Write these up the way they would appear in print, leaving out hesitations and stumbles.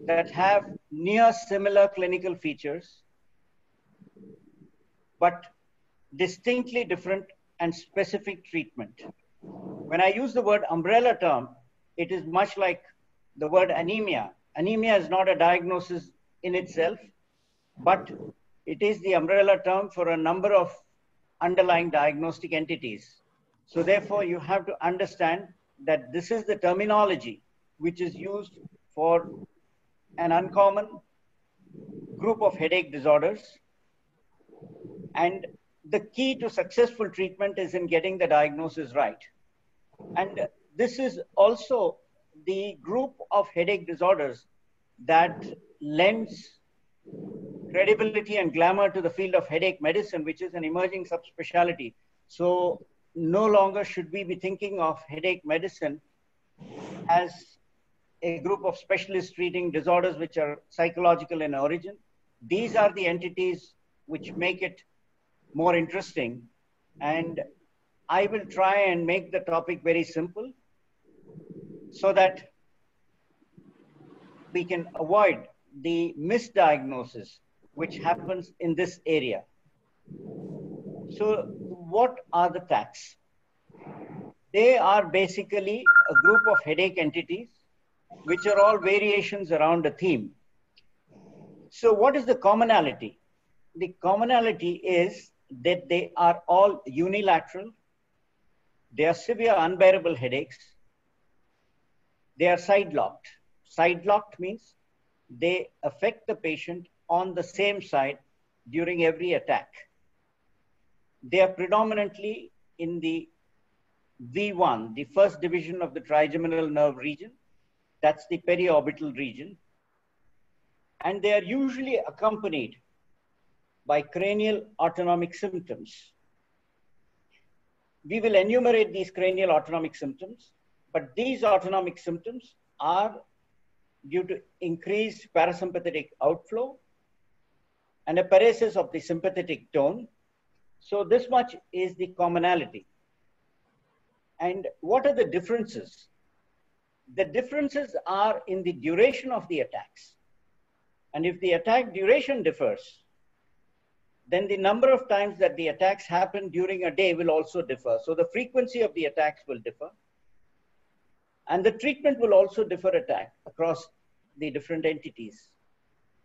that have near similar clinical features, but distinctly different and specific treatment. When I use the word umbrella term, it is much like the word anemia. Anemia is not a diagnosis in itself, but it is the umbrella term for a number of underlying diagnostic entities. So therefore, you have to understand that this is the terminology which is used for an uncommon group of headache disorders. And the key to successful treatment is in getting the diagnosis right. And this is also the group of headache disorders that lends credibility and glamour to the field of headache medicine, which is an emerging subspecialty. So no longer should we be thinking of headache medicine as a group of specialists treating disorders which are psychological in origin. These are the entities which make it more interesting. And I will try and make the topic very simple so that we can avoid the misdiagnosis which happens in this area. So what are the TACs? They are basically a group of headache entities which are all variations around a theme. So what is the commonality? The commonality is that they are all unilateral. They are severe unbearable headaches. They are side-locked. Side-locked means they affect the patient on the same side during every attack. They are predominantly in the V1, the first division of the trigeminal nerve region. That's the periorbital region. And they are usually accompanied by cranial autonomic symptoms. We will enumerate these cranial autonomic symptoms, but these autonomic symptoms are due to increased parasympathetic outflow and a paresis of the sympathetic tone. So this much is the commonality. And what are the differences? The differences are in the duration of the attacks. And if the attack duration differs, then the number of times that the attacks happen during a day will also differ. So the frequency of the attacks will differ. And the treatment will also differ across the different entities.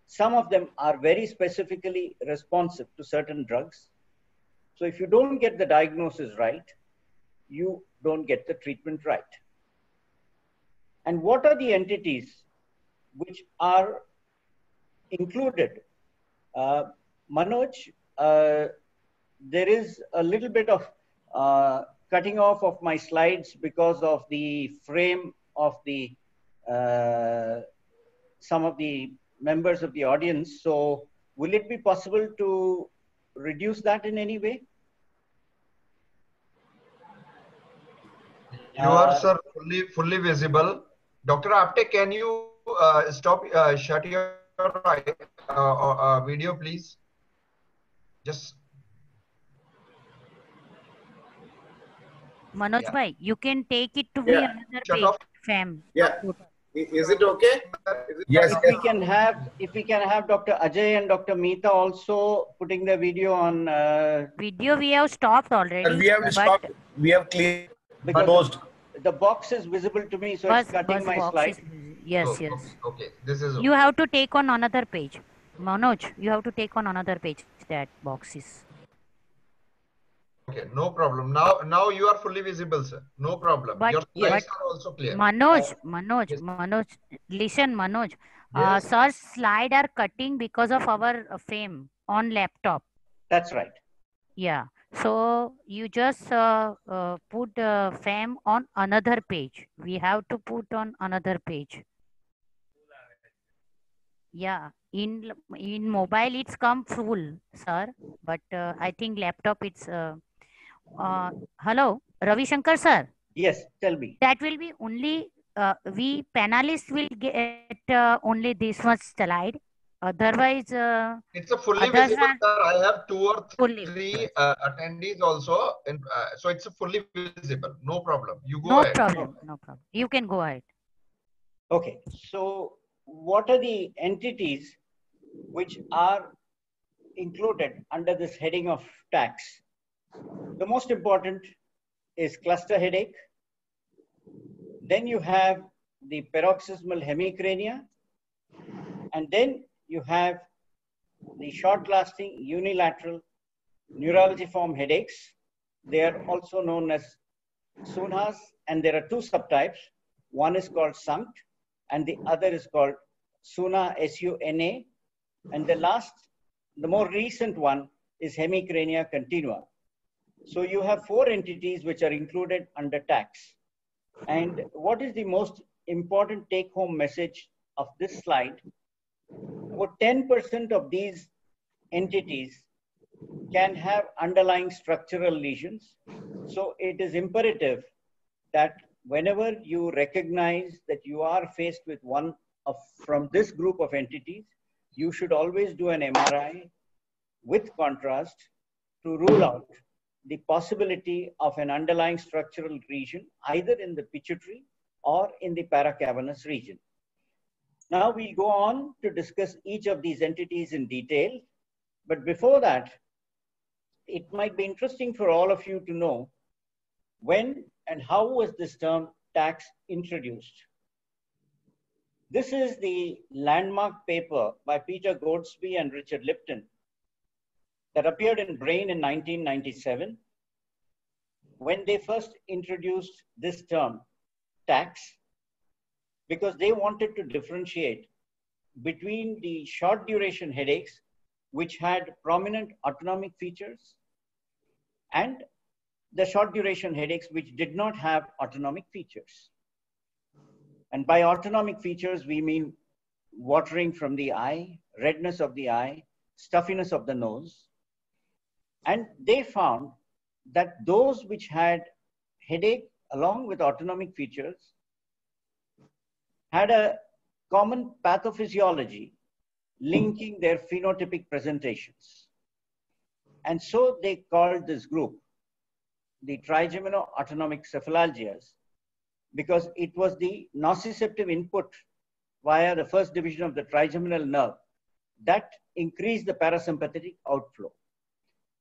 Some of them are very specifically responsive to certain drugs. So if you don't get the diagnosis right, you don't get the treatment right. And what are the entities which are included? Manoj, there is a little bit of cutting off of my slides because of the frame of the some of the members of the audience. So will it be possible to reduce that in any way? You are, sir, fully visible. Dr. Apte, can you shut your video, please? Just. Manoj bhai, you can take it to be another page. Fam. Yeah. Is it okay? Yes. If we can have Dr. Ajay and Dr. Meeta also putting the video on. Video we have stopped already. And we have stopped. We have cleared. Because the box is visible to me, so it's cutting my slide. Yes. Okay. This is. You have to take on another page. Manoj, you have to take on another page. That box is. Okay, no problem. Now you are fully visible, sir. No problem. But, your slides are also clear. Manoj, listen, Manoj. Yes. Sir, slide are cutting because of our fame on laptop. That's right. Yeah. So you just put fame on another page. We have to put on another page. Yeah. In mobile it's come full, sir. But I think laptop it's. Hello, Ravishankar sir. Yes, tell me. That will be only we panelists will get only this much slide. Otherwise, it's a fully visible, sir. I have 2 or 3 attendees also, and so it's a fully visible. No problem. You go ahead. No problem. You can go ahead. Okay, so what are the entities which are included under this heading of TACs? The most important is cluster headache. Then you have the paroxysmal hemicrania. And then you have the short-lasting unilateral neurologiform headaches. They are also known as Sunas, and there are two subtypes. One is called SUNT, and the other is called Suna, S-U-N-A. And the more recent one is Hemi Crania continua. So you have four entities which are included under TACs. And what is the most important take-home message of this slide? About 10% of these entities can have underlying structural lesions. So it is imperative that whenever you recognize that you are faced with one from this group of entities, you should always do an MRI with contrast to rule out the possibility of an underlying structural lesion either in the pituitary or in the paracavernous region. Now we'll go on to discuss each of these entities in detail. But before that, it might be interesting for all of you to know when and how was this term TACs introduced. This is the landmark paper by Peter Goadsby and Richard Lipton that appeared in Brain in 1997. When they first introduced this term TACs, because they wanted to differentiate between the short duration headaches, which had prominent autonomic features, and the short duration headaches, which did not have autonomic features. And by autonomic features, we mean watering from the eye, redness of the eye, stuffiness of the nose. And they found that those which had headache along with autonomic features had a common pathophysiology linking their phenotypic presentations. And so they called this group the Trigemino autonomic cephalalgias, because it was the nociceptive input via the first division of the trigeminal nerve that increased the parasympathetic outflow.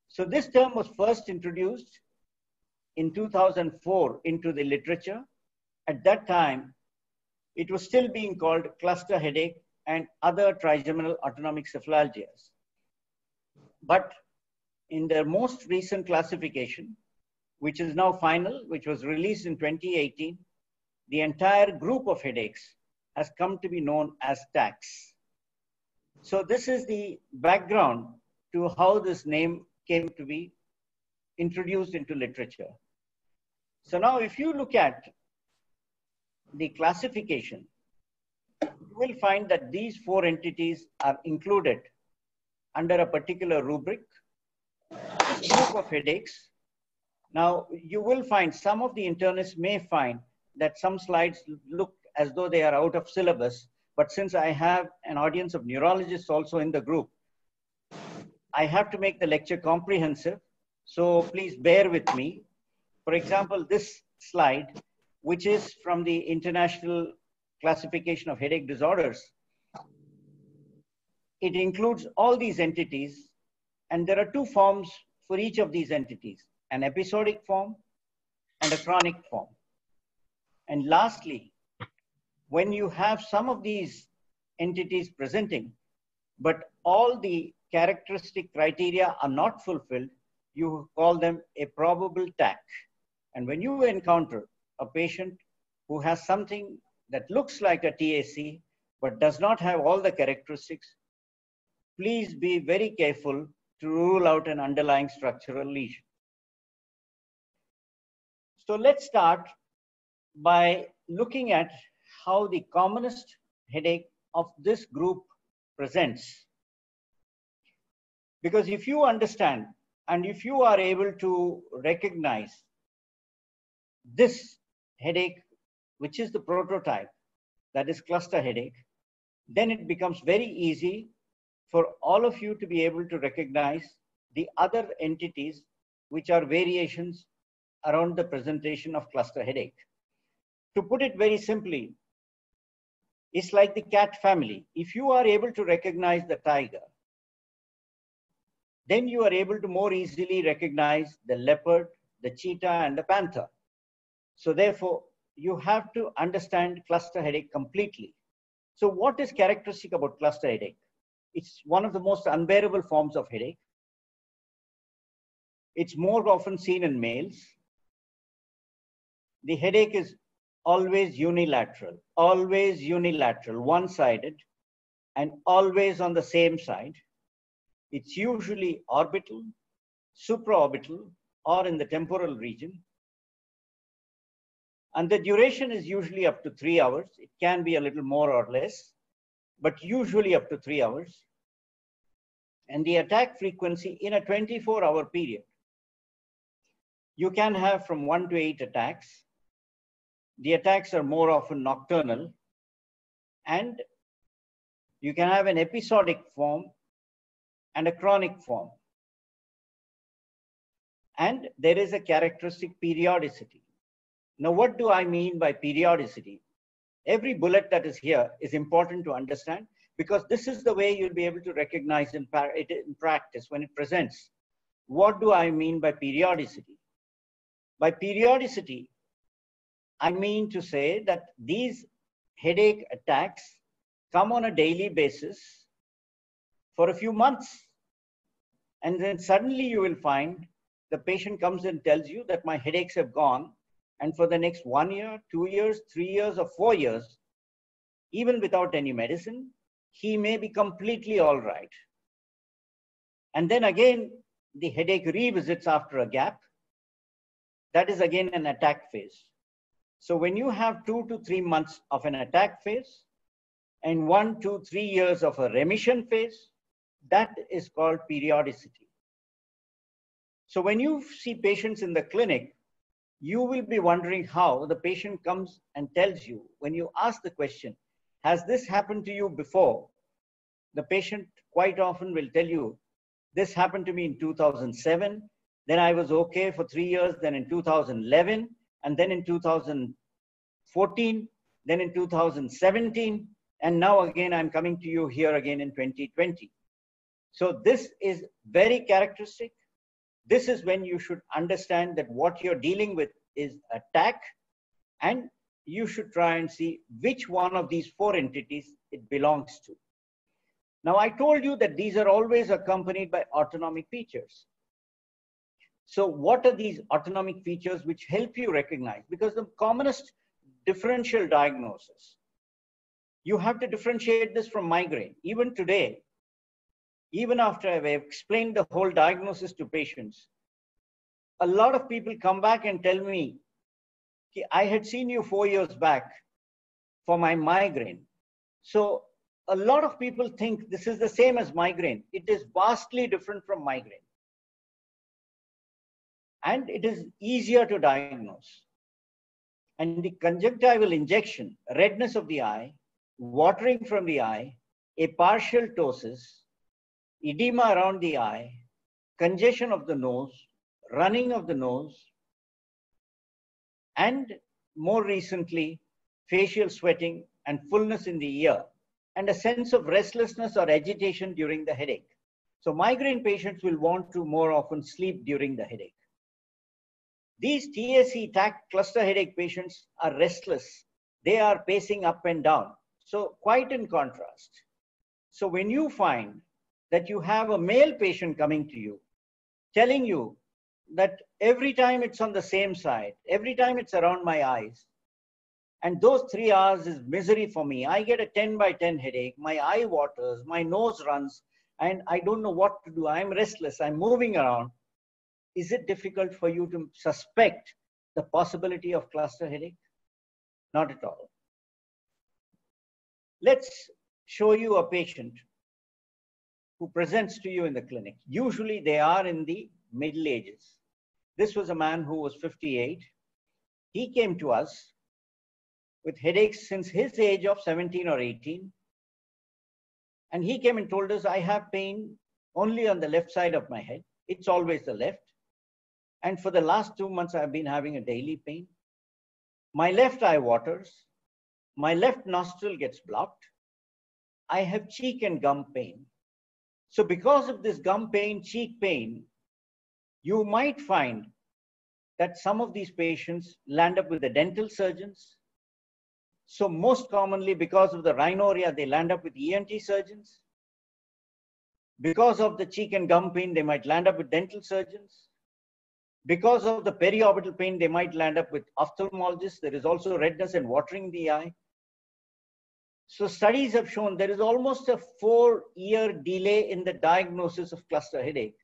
So this term was first introduced in 2004 into the literature. At that time, it was still being called cluster headache and other trigeminal autonomic cephalalgias. But in their most recent classification, which is now final, which was released in 2018, the entire group of headaches has come to be known as TACs. So this is the background to how this name came to be introduced into literature. So now if you look at the classification, you will find that these four entities are included under a particular rubric. This group of headaches. Now, you will find some of the internists may find that some slides look as though they are out of syllabus, but since I have an audience of neurologists also in the group, I have to make the lecture comprehensive. So please bear with me. For example, this slide, which is from the International Classification of Headache Disorders, it includes all these entities, and there are two forms for each of these entities, an episodic form and a chronic form. And lastly, when you have some of these entities presenting, but all the characteristic criteria are not fulfilled, you call them a probable TAC. And when you encounter a patient who has something that looks like a TAC, but does not have all the characteristics, please be very careful to rule out an underlying structural lesion. So let's start by looking at how the commonest headache of this group presents. Because if you understand and if you are able to recognize this headache, which is the prototype, that is cluster headache, then it becomes very easy for all of you to be able to recognize the other entities which are variations around the presentation of cluster headache. To put it very simply, is like the cat family. If you are able to recognize the tiger, then you are able to more easily recognize the leopard, the cheetah, and the panther. So therefore, you have to understand cluster headache completely. So what is characteristic about cluster headache? It's one of the most unbearable forms of headache. It's more often seen in males. The headache is always unilateral, one-sided, and always on the same side. It's usually orbital, supraorbital, or in the temporal region. And the duration is usually up to 3 hours. It can be a little more or less, but usually up to 3 hours. And the attack frequency in a 24-hour period, you can have from 1 to 8 attacks. The attacks are more often nocturnal, and you can have an episodic form and a chronic form. And there is a characteristic periodicity. Now, what do I mean by periodicity? Every bullet that is here is important to understand, because this is the way you'll be able to recognize in practice when it presents. What do I mean by periodicity? By periodicity, I mean to say that these headache attacks come on a daily basis for a few months. And then suddenly you will find the patient comes and tells you that my headaches have gone. And for the next 1 year, 2 years, 3 years, or 4 years, even without any medicine, he may be completely all right. And then again, the headache revisits after a gap. That is again an attack phase. So when you have 2 to 3 months of an attack phase and 1, 2, 3 years of a remission phase, that is called periodicity. So when you see patients in the clinic, you will be wondering how the patient comes and tells you, when you ask the question, has this happened to you before? The patient quite often will tell you, this happened to me in 2007, then I was okay for 3 years, then in 2011, and then in 2014, then in 2017, and now again I'm coming to you here again in 2020. So this is very characteristic. This is when you should understand that what you're dealing with is attack, and you should try and see which one of these 4 entities it belongs to. Now, I told you that these are always accompanied by autonomic features. So what are these autonomic features which help you recognize? Because the commonest differential diagnosis, you have to differentiate this from migraine. Even today, even after I've explained the whole diagnosis to patients, a lot of people come back and tell me, I had seen you 4 years back for my migraine. So a lot of people think this is the same as migraine. It is vastly different from migraine. And it is easier to diagnose. And the conjunctival injection, redness of the eye, watering from the eye, a partial ptosis, edema around the eye, congestion of the nose, running of the nose, and more recently, facial sweating and fullness in the ear, and a sense of restlessness or agitation during the headache. So migraine patients will want to more often sleep during the headache. These TAC cluster headache patients are restless. They are pacing up and down. So quite in contrast. So when you find that you have a male patient coming to you, telling you that every time it's on the same side, every time it's around my eyes, and those 3 hours is misery for me. I get a 10 by 10 headache, my eye waters, my nose runs, and I don't know what to do. I'm restless, I'm moving around. Is it difficult for you to suspect the possibility of cluster headache? Not at all. Let's show you a patient who presents to you in the clinic. Usually they are in the middle ages. This was a man who was 58. He came to us with headaches since his age of 17 or 18. And he came and told us, I have pain only on the left side of my head. It's always the left. And for the last 2 months, I've been having a daily pain. My left eye waters. my left nostril gets blocked. I have cheek and gum pain. So because of this gum pain, cheek pain, you might find that some of these patients land up with the dental surgeons. So most commonly, because of the rhinorrhea, they land up with ENT surgeons. Because of the cheek and gum pain, they might land up with dental surgeons. Because of the periorbital pain, they might land up with ophthalmologists. There is also redness and watering in the eye. So studies have shown there is almost a 4-year delay in the diagnosis of cluster headache.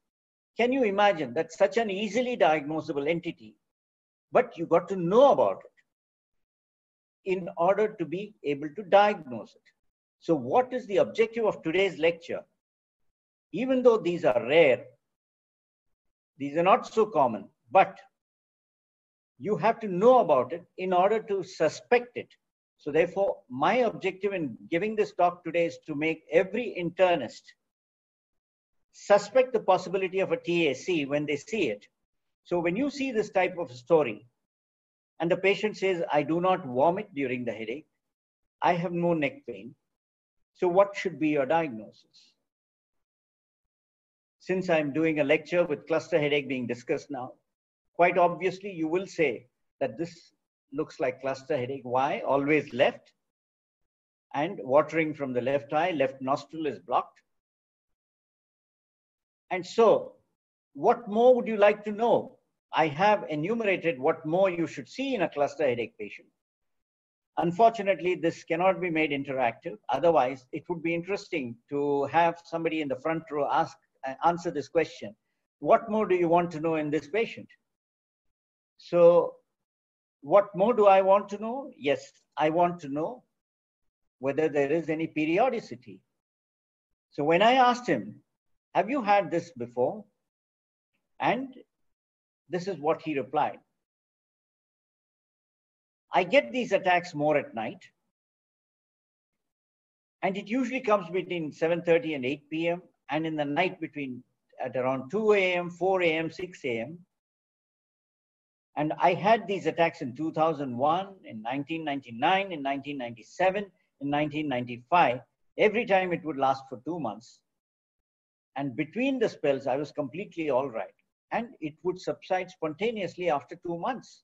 Can you imagine that such an easily diagnosable entity, but you got to know about it in order to be able to diagnose it? So what is the objective of today's lecture? Even though these are rare, these are not so common, but you have to know about it in order to suspect it. So therefore, my objective in giving this talk today is to make every internist suspect the possibility of a TAC when they see it. So when you see this type of story and the patient says, I do not vomit during the headache, I have no neck pain. So what should be your diagnosis? Since I'm doing a lecture with cluster headache being discussed now, quite obviously you will say that this looks like cluster headache. Why? Always left and watering from the left eye, left nostril is blocked. And so what more would you like to know? I have enumerated what more you should see in a cluster headache patient. Unfortunately, this cannot be made interactive. Otherwise, it would be interesting to have somebody in the front row answer this question. What more do you want to know in this patient? So what more do I want to know? Yes, I want to know whether there is any periodicity. So when I asked him, have you had this before? And this is what he replied. I get these attacks more at night. And it usually comes between 7:30 and 8 p.m. and in the night at around 2 a.m., 4 a.m., 6 a.m. And I had these attacks in 2001, in 1999, in 1997, in 1995. Every time it would last for 2 months. And between the spells, I was completely all right. And it would subside spontaneously after 2 months.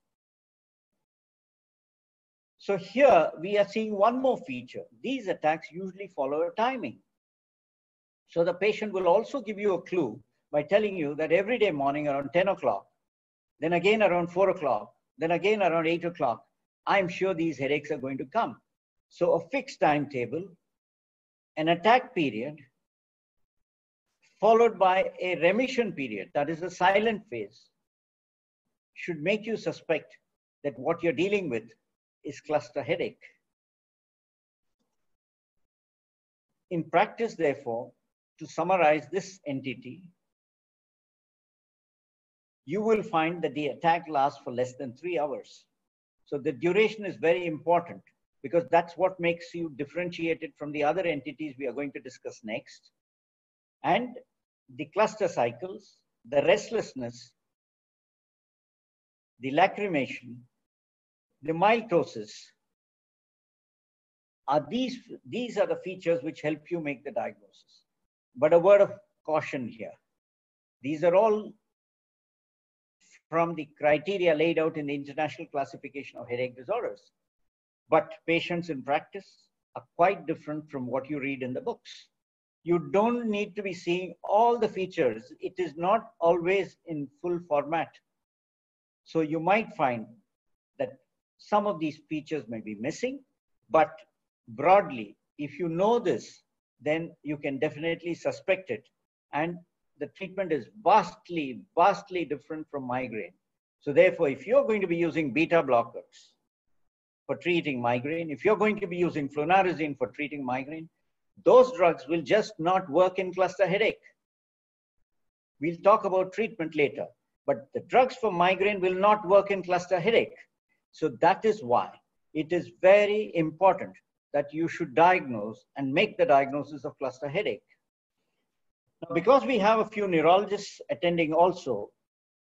So here we are seeing one more feature. These attacks usually follow a timing. So the patient will also give you a clue by telling you that every day morning around 10 o'clock, then again around 4 o'clock, then again around 8 o'clock, I'm sure these headaches are going to come. So a fixed timetable, an attack period, followed by a remission period, that is a silent phase, should make you suspect that what you're dealing with is cluster headache. In practice, therefore, to summarize this entity, you will find that the attack lasts for less than 3 hours. So the duration is very important because that's what makes you differentiated from the other entities we are going to discuss next. And the cluster cycles, the restlessness, the lacrimation, the mild ptosis, these are the features which help you make the diagnosis. But a word of caution here. These are all from the criteria laid out in the International Classification of Headache Disorders. But patients in practice are quite different from what you read in the books. You don't need to be seeing all the features. It is not always in full format. So you might find that some of these features may be missing, but broadly, if you know this, then you can definitely suspect it. And the treatment is vastly, vastly different from migraine. So therefore, if you're going to be using beta blockers for treating migraine, if you're going to be using flunarizine for treating migraine, those drugs will just not work in cluster headache. We'll talk about treatment later, but the drugs for migraine will not work in cluster headache. So that is why it is very important that you should diagnose and make the diagnosis of cluster headache. Now, because we have a few neurologists attending also,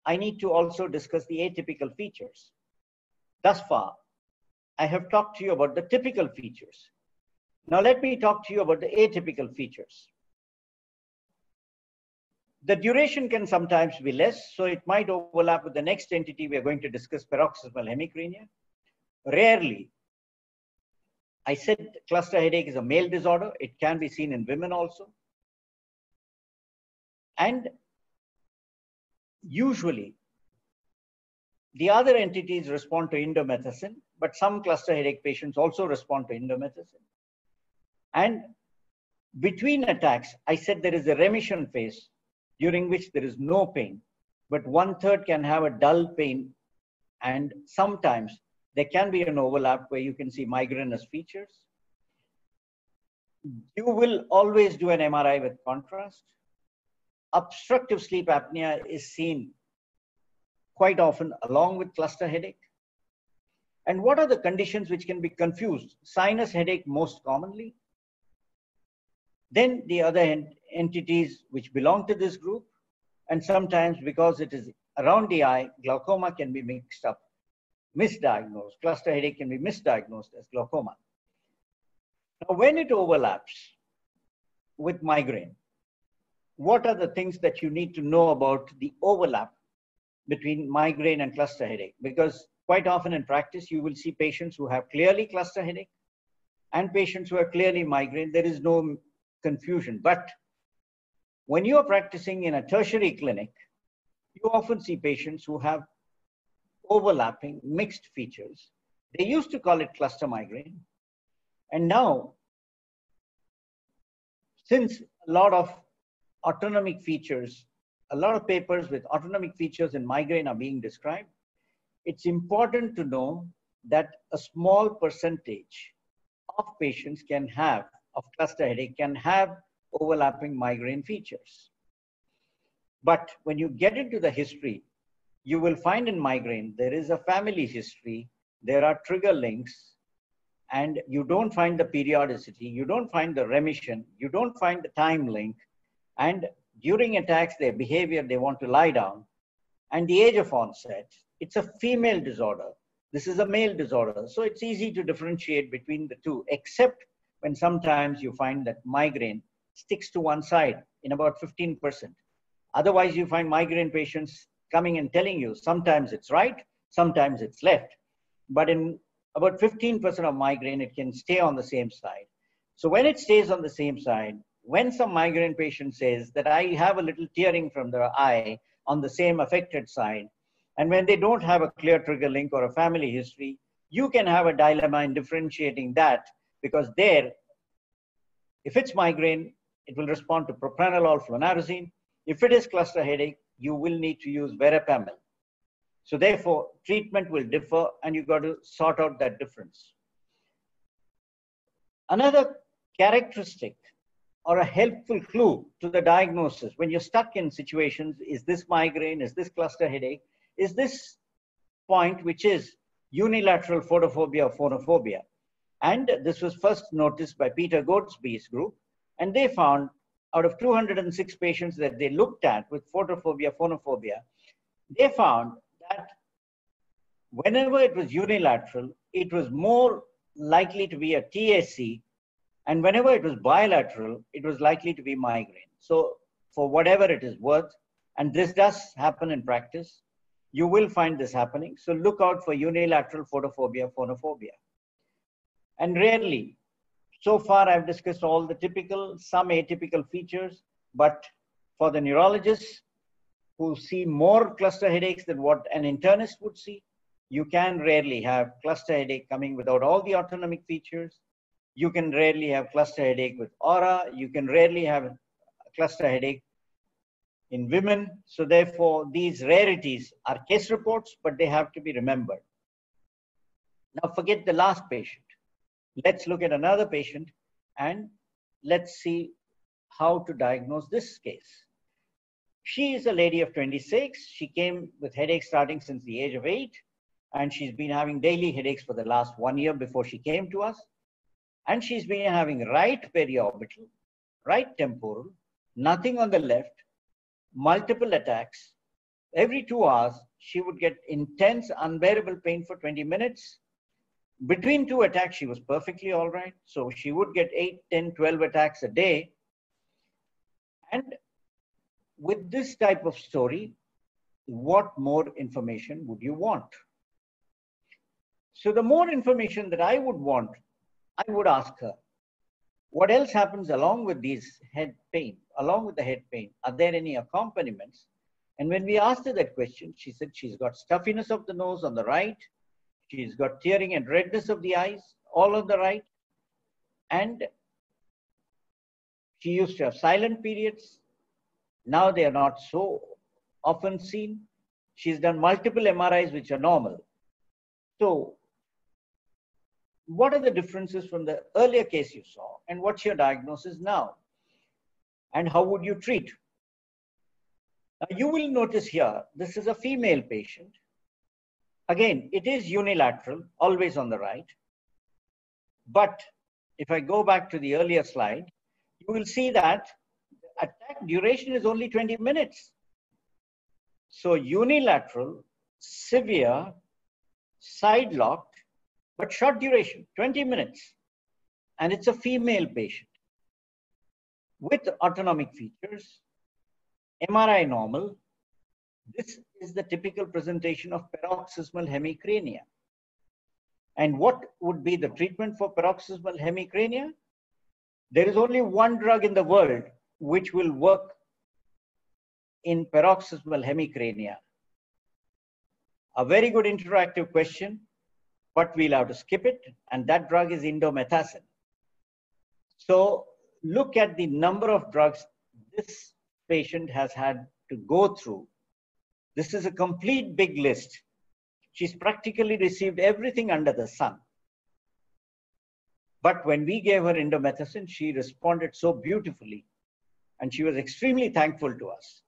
I need to also discuss the atypical features. Thus far, I have talked to you about the typical features. Now let me talk to you about the atypical features. The duration can sometimes be less, so it might overlap with the next entity we are going to discuss, paroxysmal hemicrania. Rarely, I said cluster headache is a male disorder. It can be seen in women also. And usually, the other entities respond to indomethacin, but some cluster headache patients also respond to indomethacin. And between attacks, I said there is a remission phase during which there is no pain, but 1/3 can have a dull pain, and sometimes there can be an overlap where you can see migrainous features. You will always do an MRI with contrast. Obstructive sleep apnea is seen quite often along with cluster headache. And what are the conditions which can be confused? Sinus headache most commonly. Then the other entities which belong to this group, and sometimes because it is around the eye, glaucoma can be mixed up, misdiagnosed. Cluster headache can be misdiagnosed as glaucoma. Now, when it overlaps with migraine, what are the things that you need to know about the overlap between migraine and cluster headache? Because quite often in practice, you will see patients who have clearly cluster headache and patients who have clearly migraine. There is no confusion. But when you are practicing in a tertiary clinic, you often see patients who have overlapping mixed features. They used to call it cluster migraine. And now, since a lot of autonomic features, a lot of papers with autonomic features in migraine are being described, it's important to know that a small percentage of patients of cluster headache can have overlapping migraine features. But when you get into the history, you will find in migraine, there is a family history, there are trigger links, and you don't find the periodicity, you don't find the remission, you don't find the time link, and during attacks, their behavior, they want to lie down, and the age of onset, it's a female disorder. This is a male disorder. So it's easy to differentiate between the two, except when sometimes you find that migraine sticks to one side in about 15%. Otherwise, you find migraine patients coming and telling you, sometimes it's right, sometimes it's left. But in about 15% of migraine, it can stay on the same side. So when it stays on the same side, when some migraine patient says that I have a little tearing from the eye on the same affected side, and when they don't have a clear trigger link or a family history, you can have a dilemma in differentiating that, because there, if it's migraine, it will respond to propranolol, flunarizine. If it is cluster headache, you will need to use verapamil. So therefore, treatment will differ, and you've got to sort out that difference. Another characteristic or a helpful clue to the diagnosis when you're stuck in situations, is this migraine, is this cluster headache, is this point which is unilateral photophobia or phonophobia. And this was first noticed by Peter Goadsby's group, and they found out of 206 patients that they looked at with photophobia, phonophobia, they found that whenever it was unilateral, it was more likely to be a TAC, and whenever it was bilateral, it was likely to be migraine. So for whatever it is worth, and this does happen in practice, you will find this happening. So look out for unilateral photophobia, phonophobia. And rarely, so far I've discussed all the typical, some atypical features, but for the neurologists who see more cluster headaches than what an internist would see, you can rarely have cluster headache coming without all the autonomic features. You can rarely have cluster headache with aura. You can rarely have cluster headache in women. So therefore, these rarities are case reports, but they have to be remembered. Now forget the last patient. Let's look at another patient and let's see how to diagnose this case. She is a lady of 26. She came with headaches starting since the age of 8, and she's been having daily headaches for the last 1 year before she came to us. And she's been having right periorbital, right temporal, nothing on the left, multiple attacks. Every 2 hours, she would get intense, unbearable pain for 20 minutes. Between 2 attacks, she was perfectly all right. So she would get 8, 10, 12 attacks a day. And with this type of story, what more information would you want? So the more information that I would want, I would ask her, what else happens along with these head pain, along with the head pain? Are there any accompaniments? And when we asked her that question, she said she's got stuffiness of the nose on the right. She's got tearing and redness of the eyes, all on the right. And she used to have silent periods. Now they are not so often seen. She's done multiple MRIs, which are normal. So what are the differences from the earlier case you saw, and what's your diagnosis now? And how would you treat? Now you will notice here, this is a female patient. Again, it is unilateral, always on the right. But if I go back to the earlier slide, you will see that the attack duration is only 20 minutes. So unilateral, severe, side locked, but short duration, 20 minutes. And it's a female patient with autonomic features, MRI normal. This is the typical presentation of paroxysmal hemicrania. And what would be the treatment for paroxysmal hemicrania? There is only one drug in the world which will work in paroxysmal hemicrania. A very good interactive question, but we'll have to skip it, and that drug is indomethacin. So look at the number of drugs this patient has had to go through. This is a complete big list. She's practically received everything under the sun. But when we gave her indomethacin, she responded so beautifully, and she was extremely thankful to us.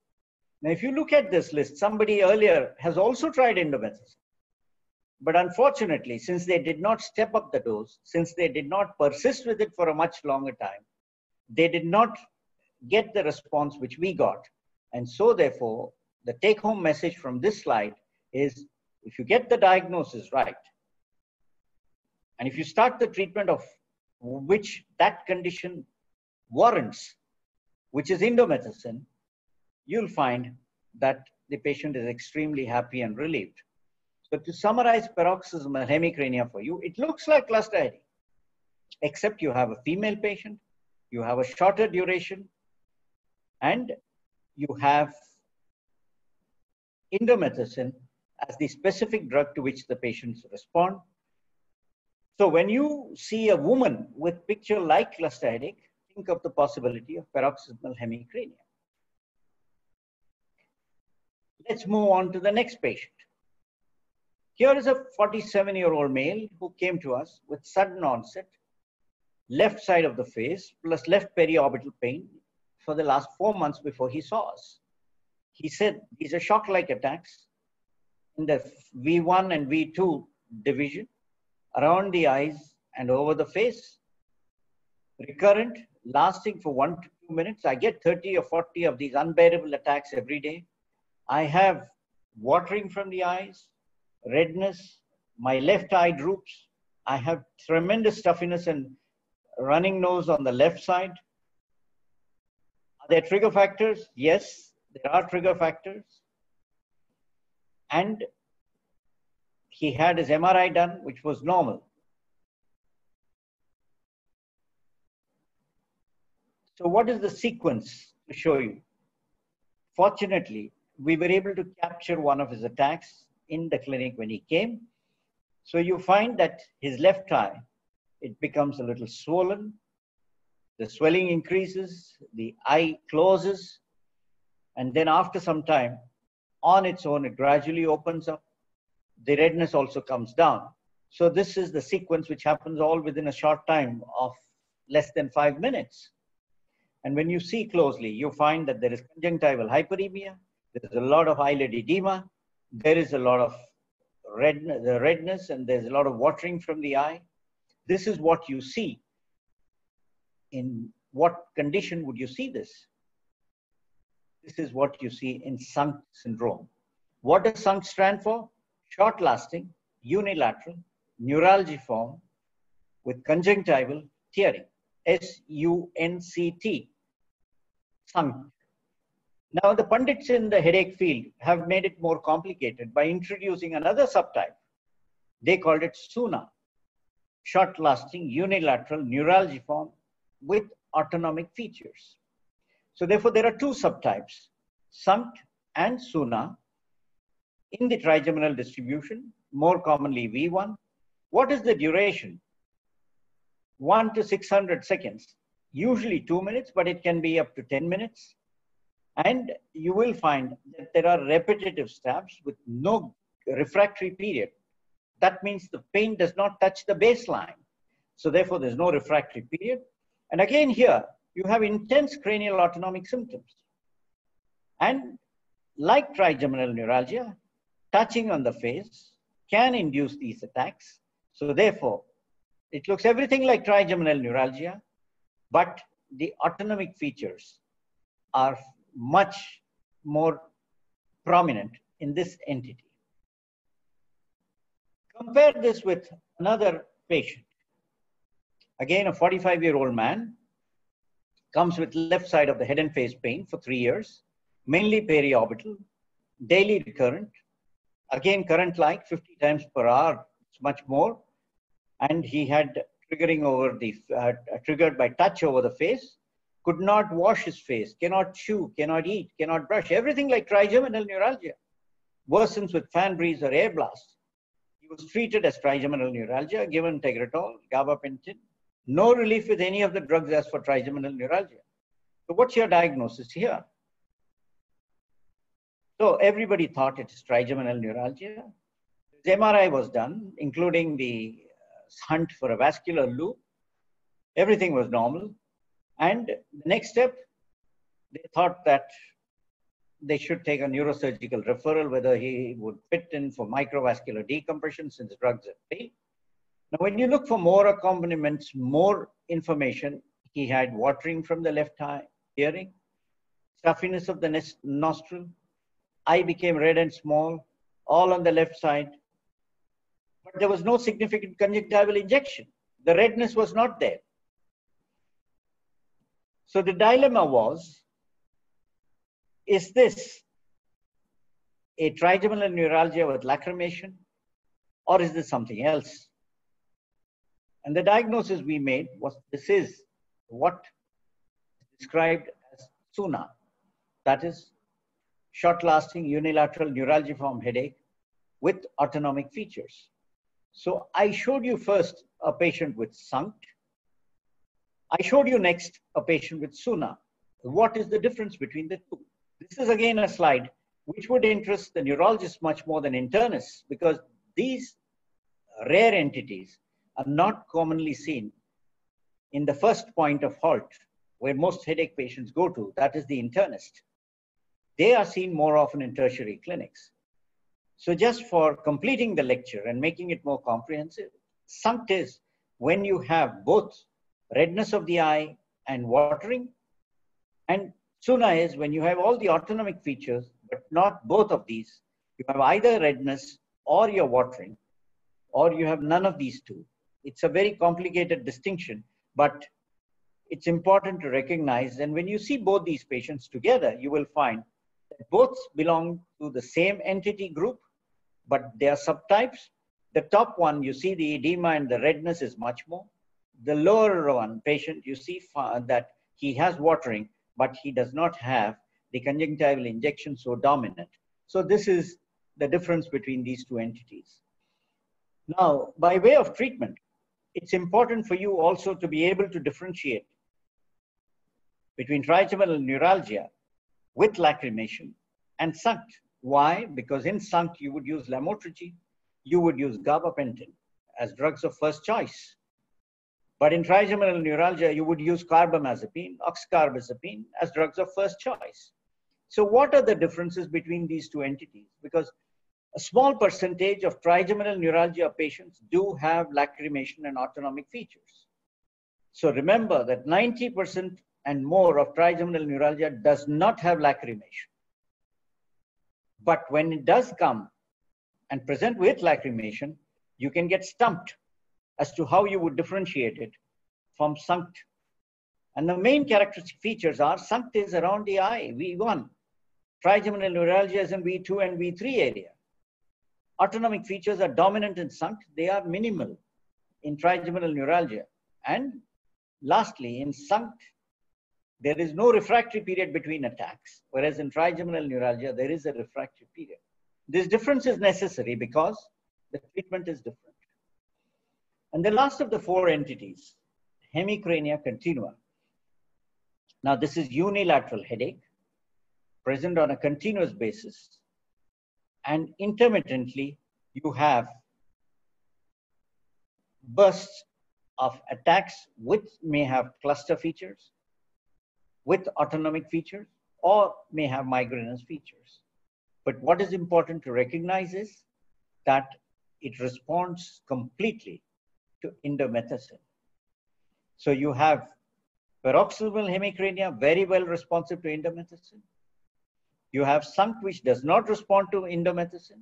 Now, if you look at this list, somebody earlier has also tried indomethacin. But unfortunately, since they did not step up the dose, since they did not persist with it for a much longer time, they did not get the response which we got. And so therefore, the take-home message from this slide is, if you get the diagnosis right, and if you start the treatment of which that condition warrants, which is indomethacin, you'll find that the patient is extremely happy and relieved. So to summarize paroxysmal hemicrania for you, it looks like cluster headache, except you have a female patient, you have a shorter duration, and you have indomethacin as the specific drug to which the patients respond. So when you see a woman with picture like cluster headache, think of the possibility of paroxysmal hemicrania. Let's move on to the next patient. Here is a 47-year-old male who came to us with sudden onset, left side of the face, plus left periorbital pain for the last 4 months before he saw us. He said these are shock-like attacks in the V1 and V2 division, around the eyes and over the face, recurrent, lasting for 1 to 2 minutes. I get 30 or 40 of these unbearable attacks every day. I have watering from the eyes, redness, my left eye droops. I have tremendous stuffiness and running nose on the left side. Are there trigger factors? Yes, there are trigger factors. And he had his MRI done, which was normal. So what is the sequence to show you? Fortunately, we were able to capture one of his attacks in the clinic when he came. So you find that his left eye, it becomes a little swollen. The swelling increases, the eye closes, and then after some time, on its own, it gradually opens up. The redness also comes down. So this is the sequence which happens all within a short time of less than 5 minutes. And when you see closely, you find that there is conjunctival hyperemia, there is a lot of eyelid edema, there is a lot of redness, and there's a lot of watering from the eye. This is what you see. In what condition would you see this? This is what you see in SUNC syndrome. What does SUNC stand for? Short lasting, unilateral, neuralgiform with conjunctival tearing, S-U-N-C-T, SUNCT. Now, the pundits in the headache field have made it more complicated by introducing another subtype. They called it Suna, short-lasting unilateral neuralgiform with autonomic features. So therefore, there are two subtypes, SUNCT and Suna, in the trigeminal distribution, more commonly V1. What is the duration? 1 to 600 seconds, usually 2 minutes, but it can be up to 10 minutes. And you will find that there are repetitive stabs with no refractory period. That means the pain does not touch the baseline. So therefore, there's no refractory period. And again here, you have intense cranial autonomic symptoms. And like trigeminal neuralgia, touching on the face can induce these attacks. So therefore, it looks everything like trigeminal neuralgia, but the autonomic features are much more prominent in this entity. Compare this with another patient. Again, a 45-year-old man comes with left side of the head and face pain for 3 years, mainly periorbital, daily recurrent. Again, current like 50 times per hour, it's much more. And he had triggered by touch over the face, could not wash his face, cannot chew, cannot eat, cannot brush, everything like trigeminal neuralgia. Worsens with fan breeze or air blast. He was treated as trigeminal neuralgia, given Tegretol, gabapentin, no relief with any of the drugs as for trigeminal neuralgia. So what's your diagnosis here? So everybody thought it is trigeminal neuralgia. The MRI was done, including the hunt for a vascular loop. Everything was normal. And the next step, they thought that they should take a neurosurgical referral, whether he would fit in for microvascular decompression since drugs have failed. Now, when you look for more accompaniments, more information, he had watering from the left eye, hearing, stuffiness of the nostril, eye became red and small, all on the left side. But there was no significant conjunctival injection. The redness was not there. So the dilemma was, is this a trigeminal neuralgia with lacrimation, or is this something else? And the diagnosis we made was, this is what is described as Suna, that is short-lasting unilateral neuralgiform headache with autonomic features. So I showed you first a patient with SUNCT. I showed you next a patient with Suna. What is the difference between the two? This is again a slide which would interest the neurologist much more than internists, because these rare entities are not commonly seen in the first point of halt where most headache patients go to, that is the internist. They are seen more often in tertiary clinics. So just for completing the lecture and making it more comprehensive, SUNCT is when you have both redness of the eye and watering, and Suna is when you have all the autonomic features, but not both of these. You have either redness or you're watering, or you have none of these two. It's a very complicated distinction, but it's important to recognize. And when you see both these patients together, you will find that both belong to the same entity group, but they are subtypes. The top one, you see the edema and the redness is much more. The lower one patient, you see that he has watering, but he does not have the conjunctival injection so dominant. So this is the difference between these two entities. Now, by way of treatment, it's important for you also to be able to differentiate between trigeminal neuralgia with lacrimation and SUNCT. Why? Because in SUNCT, you would use lamotrigine, you would use gabapentin as drugs of first choice. But in trigeminal neuralgia, you would use carbamazepine, oxcarbazepine as drugs of first choice. So what are the differences between these two entities? Because a small percentage of trigeminal neuralgia patients do have lacrimation and autonomic features. So remember that 90% and more of trigeminal neuralgia does not have lacrimation. But when it does come and present with lacrimation, you can get stumped as to how you would differentiate it from sunct. And the main characteristic features are sunct is around the eye, V1. Trigeminal neuralgia is in V2 and V3 area. Autonomic features are dominant in sunct. They are minimal in trigeminal neuralgia. And lastly, in sunct, there is no refractory period between attacks, whereas in trigeminal neuralgia, there is a refractory period. This difference is necessary because the treatment is different. And the last of the four entities, Hemi Crania continua. Now, this is unilateral headache, present on a continuous basis, and intermittently, you have bursts of attacks which may have cluster features, with autonomic features, or may have migrainous features. But what is important to recognize is that it responds completely to indomethacin. So you have paroxysmal hemicrania, very well responsive to indomethacin. You have sunct, which does not respond to indomethacin.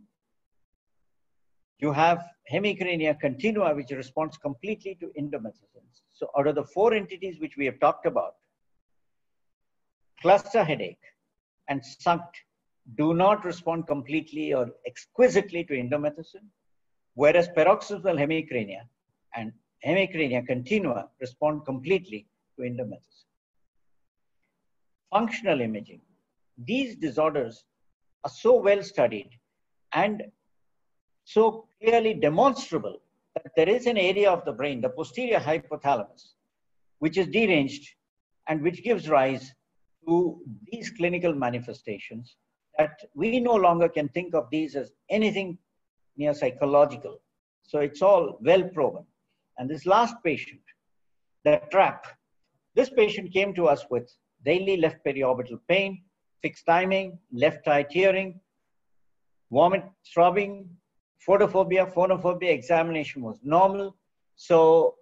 You have hemicrania continua, which responds completely to indomethacin. So out of the four entities which we have talked about, cluster headache and sunct do not respond completely or exquisitely to indomethacin, whereas paroxysmal hemicrania and hemicrania continua respond completely to indomethacin. Functional imaging. These disorders are so well studied and so clearly demonstrable that there is an area of the brain, the posterior hypothalamus, which is deranged and which gives rise to these clinical manifestations that we no longer can think of these as anything near psychological. So it's all well proven. And this last patient, the trap, this patient came to us with daily left periorbital pain, fixed timing, left eye tearing, vomit, throbbing, photophobia examination was normal. So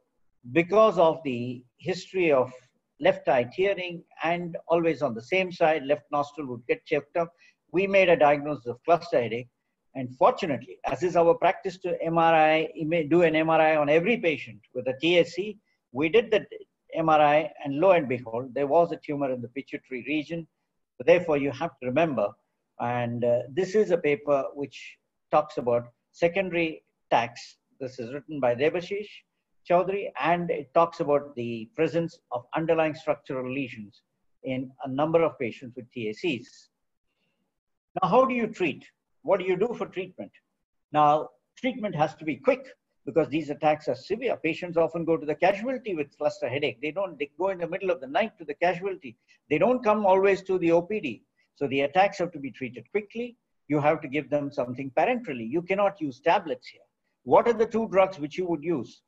because of the history of left eye tearing and always on the same side, left nostril would get choked up, we made a diagnosis of cluster headache. And fortunately, as is our practice to MRI, do an MRI on every patient with a TAC, we did the MRI and lo and behold, there was a tumor in the pituitary region. So therefore, you have to remember, and this is a paper which talks about secondary TACs. This is written by Debashish Chaudhary, and it talks about the presence of underlying structural lesions in a number of patients with TACs. Now, how do you treat? What do you do for treatment? Now, treatment has to be quick because these attacks are severe. Patients often go to the casualty with cluster headache. They go in the middle of the night to the casualty. They don't come always to the OPD. So the attacks have to be treated quickly. You have to give them something parenterally. You cannot use tablets here. What are the two drugs which you would use?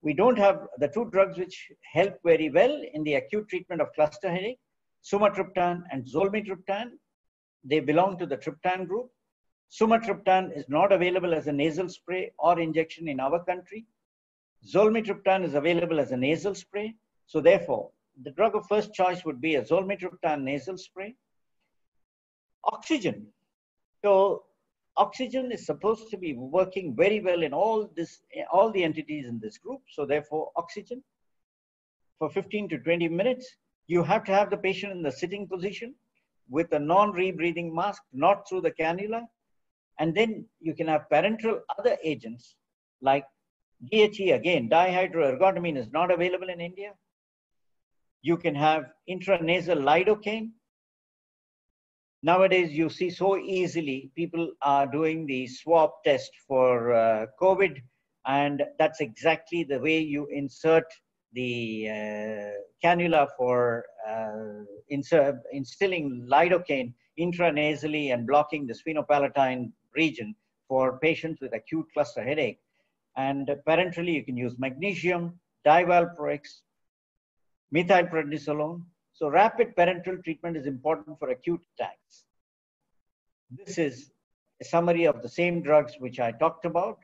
We don't have the two drugs which help very well in the acute treatment of cluster headache, sumatriptan and zolmitriptan. They belong to the triptan group. Sumatriptan is not available as a nasal spray or injection in our country. Zolmitriptan is available as a nasal spray. So therefore, the drug of first choice would be a zolmitriptan nasal spray. Oxygen. So oxygen is supposed to be working very well in all the entities in this group. So therefore, oxygen for 15 to 20 minutes. You have to have the patient in the sitting position with a non-rebreathing mask, not through the cannula. And then you can have parenteral other agents like DHE, again, dihydroergotamine is not available in India. You can have intranasal lidocaine. Nowadays, you see so easily people are doing the swab test for COVID, and that's exactly the way you insert the cannula for instilling lidocaine intranasally and blocking the sphenopalatine region for patients with acute cluster headache. And parenterally, you can use magnesium, divalproex, methylprednisolone. So rapid parenteral treatment is important for acute attacks. This is a summary of the same drugs which I talked about,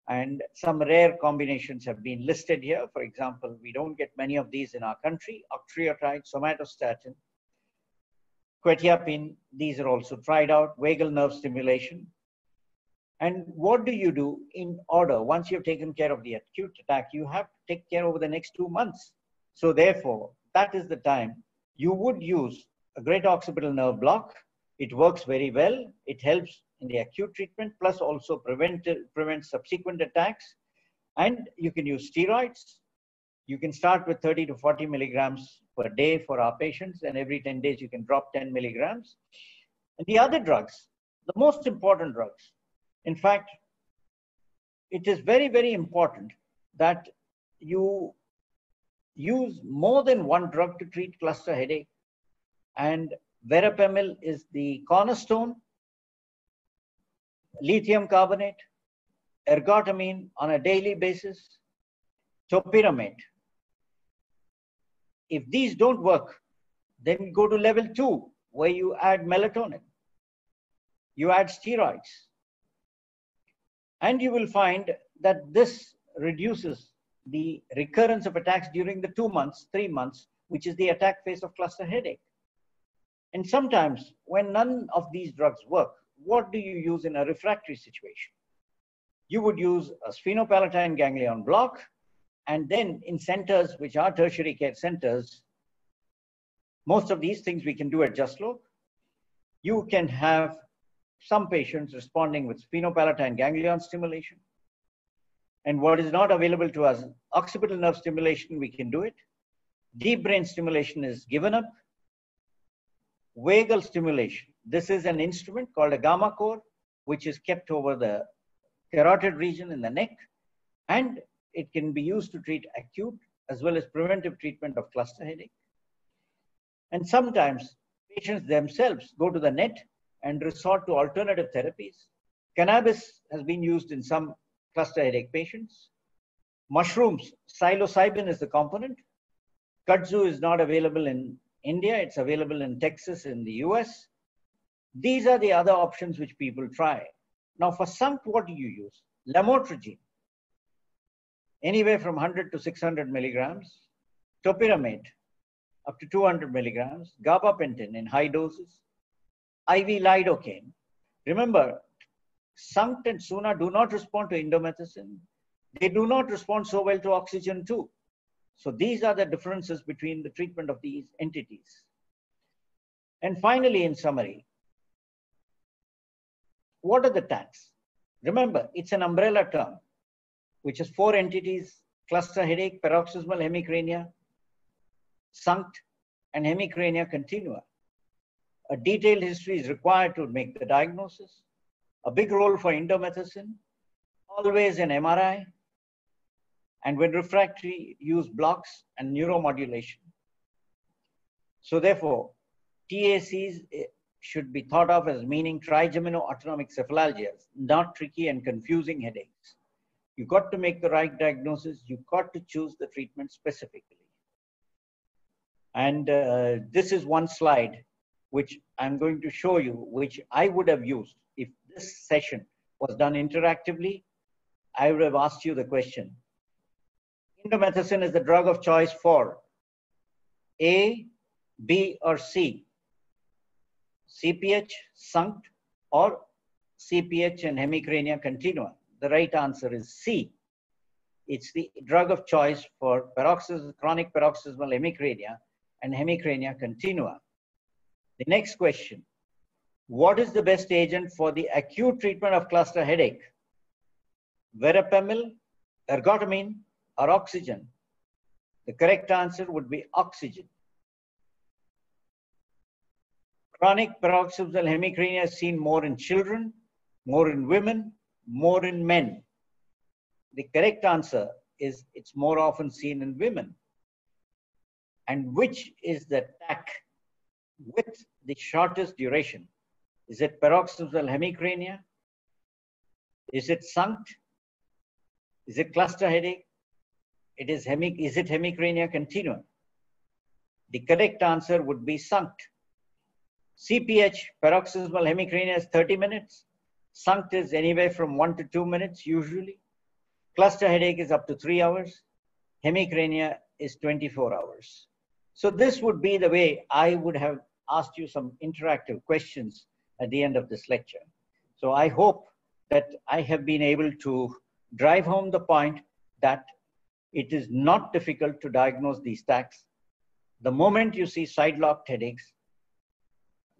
and some rare combinations have been listed here. For example, we don't get many of these in our country: octreotide, somatostatin, quetiapine. These are also tried out. Vagal nerve stimulation. And what do you do in order? Once you've taken care of the acute attack, you have to take care over the next 2 months. So therefore, that is the time you would use a great occipital nerve block. It works very well. It helps in the acute treatment, plus also prevents subsequent attacks. And you can use steroids. You can start with 30 to 40 milligrams per day for our patients, and every 10 days you can drop 10 milligrams. And the other drugs, the most important drugs, in fact, it is very, very important that you use more than one drug to treat cluster headache. And verapamil is the cornerstone, lithium carbonate, ergotamine on a daily basis, topiramate. If these don't work, then you go to level 2, where you add melatonin, you add steroids. And you will find that this reduces the recurrence of attacks during the 2 months, 3 months, which is the attack phase of cluster headache. And sometimes when none of these drugs work, what do you use in a refractory situation? You would use a sphenopalatine ganglion block, and then in centers which are tertiary care centers, most of these things we can do at Justlook. You can have some patients responding with sphenopalatine ganglion stimulation. And what is not available to us, occipital nerve stimulation, we can do it. Deep brain stimulation is given up. Vagal stimulation. This is an instrument called a gamma core, which is kept over the carotid region in the neck. And it can be used to treat acute as well as preventive treatment of cluster headache. And sometimes patients themselves go to the net and resort to alternative therapies. Cannabis has been used in some cluster headache patients. Mushrooms, psilocybin is the component. Kudzu is not available in India. It's available in Texas in the US. These are the other options which people try. Now for SUNC, what do you use? Lamotrigine, anywhere from 100 to 600 milligrams. Topiramate, up to 200 milligrams. Gabapentin in high doses. IV lidocaine. Remember, SUNC and Suna do not respond to indomethacin. They do not respond so well to oxygen too. So these are the differences between the treatment of these entities. And finally, in summary, what are the TACs? Remember, it's an umbrella term, which is 4 entities: cluster headache, paroxysmal hemicrania, SUNC, and hemicrania continua. A detailed history is required to make the diagnosis. A big role for indomethacin, always an MRI, and when refractory, use blocks and neuromodulation. So therefore, TACs should be thought of as meaning trigemino autonomic cephalalgias, not tricky and confusing headaches. You got to make the right diagnosis. You got to choose the treatment specifically. And this is one slide which I'm going to show you, which I would have used if this session was done interactively. I would have asked you the question. Indomethacin is the drug of choice for A, B, or C. CPH, SUNC, or CPH and hemicrania continua. The right answer is C. It's the drug of choice for chronic paroxysmal hemicrania and hemicrania continua. The next question, what is the best agent for the acute treatment of cluster headache? Verapamil, ergotamine, or oxygen? The correct answer would be oxygen. Chronic paroxysmal hemicrania is seen more in children, more in women, more in men. The correct answer is it's more often seen in women. And which is the TAC with the shortest duration? Is it paroxysmal hemicrania? Is it SUNC? Is it cluster headache? Is it hemicrania continua? The correct answer would be SUNC. CPH, paroxysmal hemicrania, is 30 minutes. SUNC is anywhere from 1 to 2 minutes usually. Cluster headache is up to 3 hours. Hemicrania is 24 hours. So this would be the way I would have asked you some interactive questions at the end of this lecture. So I hope that I have been able to drive home the point that it is not difficult to diagnose these TACs. The moment you see side-locked headaches,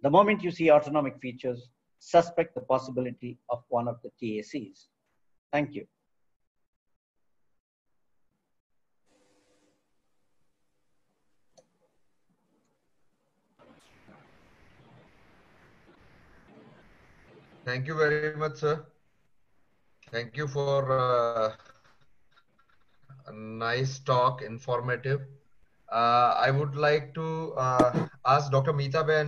the moment you see autonomic features, suspect the possibility of one of the TACs. Thank you. Thank you very much, sir. Thank you for a nice talk, informative. I would like to ask Dr. Meeta Ben